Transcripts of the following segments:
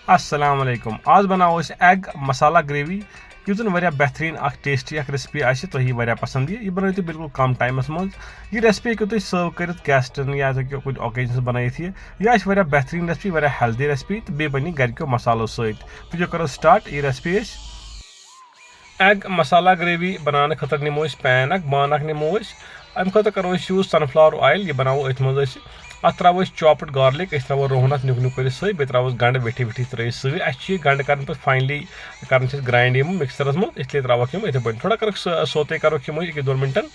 अस्सलाम वालेकुम। आज बनाओ एग मसाला ग्रेवी यु जन वारिया बेहतरीन टेस्टी रेसिपी आसि तोह वारिया पसंद ये बनाओ तुम बिल्कुल कम टाइमस मज ये रेसिपी हेकु तुम सर्व कर गेस्टन या हेकु कुछ ओकेजन बनाइथ यह आसि वारिया बेहतरीन रेसिपी वारिया हेल्दी रेसिपी तो बे बनी घरको मसालों सहित तो करो स्टार्ट ये रेसिपी एग मसाला ग्रेवी बनाने खतर निमो पैन बान निमो अम खतर करो यूज सनफ्लावर ऑयल ये बनाओ अथ मज अत throw chopped garlic throw Rohan अत नुक नुक कर बे त्रो गंड वेठी वेठी त्रे सह गंड कर फाइनली कर ग्राइंड मिक्सरस मज इसलिए त्रोक इथे पे थोड़ा कर सोते करोक 1-2 मिनटन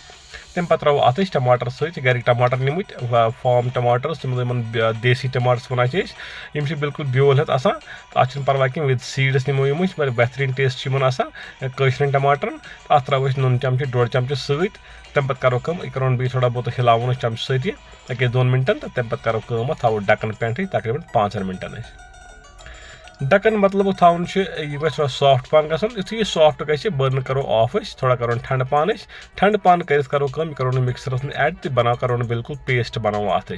तम पे त्रो अत टमाटर सहित गर टमाटर निमित फार्म टमाटर तम देसी टमाटर वन बिल्कुल ब्योल हेत आसान अत परवाह कह विद सीड्स निमो बेहतरीन टेस्ट कशरन टमाटर अत त्रो नुन चमचे 1.5 चमचे सहित तम पे करो यह करो बी थोड़ा बहुत हिलावन चमच सहित 1-2 मिनटन तो तम पे करो थो ढकन पे तकरीबन 5 मिनटन ढकन मतलब थवन यह गो सॉफ्ट पान गु यह सॉफ्ट ग बर्न करो ऑफ थोड़ा करो ठंड पान कर करो करो मिक्सरस में ऐड तो बना करो बिल्कुल पेस्ट बनाओ अत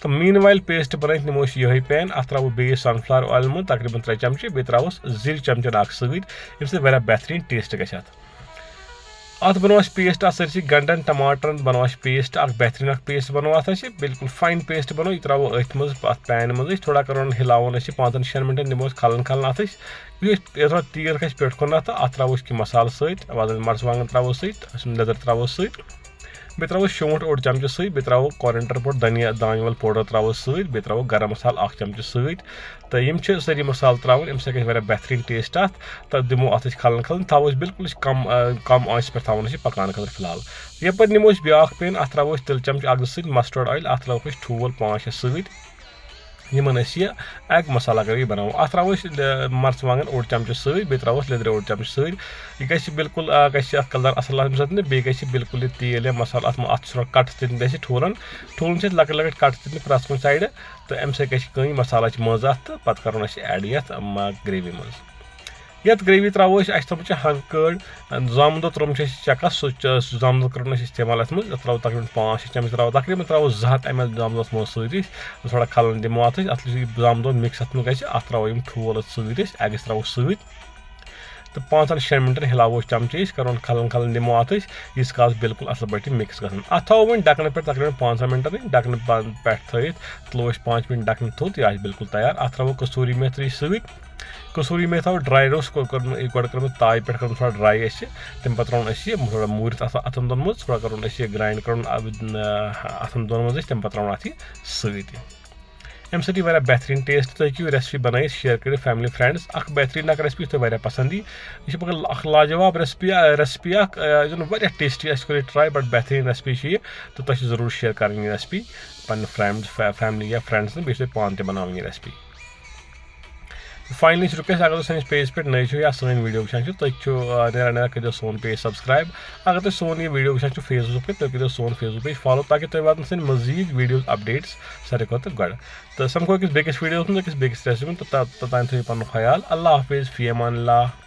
तो मीन वाइल पेस्ट बन निमो यही पैन अत त्रो बे सनफ्लावर ऑयल में तकरीबन 3 चमचे बे त्रोस जिर चमचन सहित बेहतरीन टेस्ट ग अत बनो पेस्ट अत सरसी गंडन टमाटर बनो पेस्ट बेहतरीन पेस्ट बनो अत बिल्कुल फाइन पेस्ट बनो यह त्रो अथ मज पैन मज थोड़ा करो हिलावन 5-6 मिनटन निमो खलन खलन अत थोड़ा तेल गि पे कुन अत त्रो मसाल सहित मर्चवांगन त्रो सहित लेदर त्रो सहित बे त्रो शोंठ 1 चमचे सहित बे त्रो कोरिएंडर पाउडर धनिया दानवल पाउडर त्रो सहित बे त्रो गरम मसाला 1 चमचे सहित तो यम सारी मसाल त्रावन अम सह गई बेहतरीन टेस्ट अत तो दिमो अत खलन खलन थो बिल्कुल कम आंच पे थवन पकान खतर फिलहाल यप निमो ब्या पेन अत त्रो तिल चमच 1-2 सहित मस्टर्ड ऑयल अत त्रो ठूल 5-6 सहित यमन यह एग मसाला ग्रेवी बनाओ अत त्रो मर्चवांगन 1 चमचे सहित बे त्रो लेदर 1 चमचे सहित यह गि बिल्कुल कलर असल आम बे बिल्कुल तेल या मसाला अत कट दिन ठूलन ठूलन लकट लकट कट दिन प्रत कुन साइड तो अम सह मसाला मज अत पे करो ऐड ये ग्रेवी मज ये ग्रेवी त्रो थोम हंग कड़ जामुन दो त्रोम चकस जामुन कर इस्तेमाल अत मज त्रो तकरीबन 5-6 चमच त्रो तकरीबन त्रो 200 ml जामुन मो सहित थोड़ा खलन दिमो अत जामुन दो मिक्स अत अत त्रो ठूल सहित एगस त्रो सहित तो 5-6 मिनटन हिलावो चमचे करो खलन खलन दिमो अत यीस काल बिल्कुल असल पे मिक्स गन अत थो वो ढकन पे तकरीबन 5 मिनटन ढकन पे थो 5 मिनट ढकन थोत यह बिल्कुल तैयार अत त्रो कसूरी मेथी सहित कसूरी मेथी थो ड्राई रोस्ट कर ताई पे कर थोड़ा ड्राई तम पे त्रो थोड़ा मूरित अतन दोन मज थोड़ा करो ग्राइंड करो अतन दोन मज तम पे त्रो अत सहित अम सही बेहतरीन टेस्ट तो हूँ रेसिपी बन शेयर कर फैमिली फ्रेंड्स बेहतरीन रेसिपी तुम पसंद यह लाजवाब रेसिपी टेस्टी ट्राई बट बेहतरीन रेसिपी तो तुम जरूर शेयर कर रेसिपी पे फ्रेंड्स फैमिली या फ्रेंड्स बे पान बनानी यह रेसिपी फाइनली रिक्वेस्ट अगर तुम पेज पे नए या सी वीडियो वो तुम नेरा कर सोन पेज सब्सक्राइब अगर तुम सोन यह वीडियो वो फेसबुक पे तुम कर सोन फेसबुक पेज फॉलो ताकि तुम वात सन मजीद वीडियोज अपडेट्स सारे खुद गड तो समखो अकिस बेकिस वीडियो अकिस बेकिस रेसिपी तो तोतान थो पन ख्याल अल्लाह हाफिज़ फ़ी अमान अल्लाह।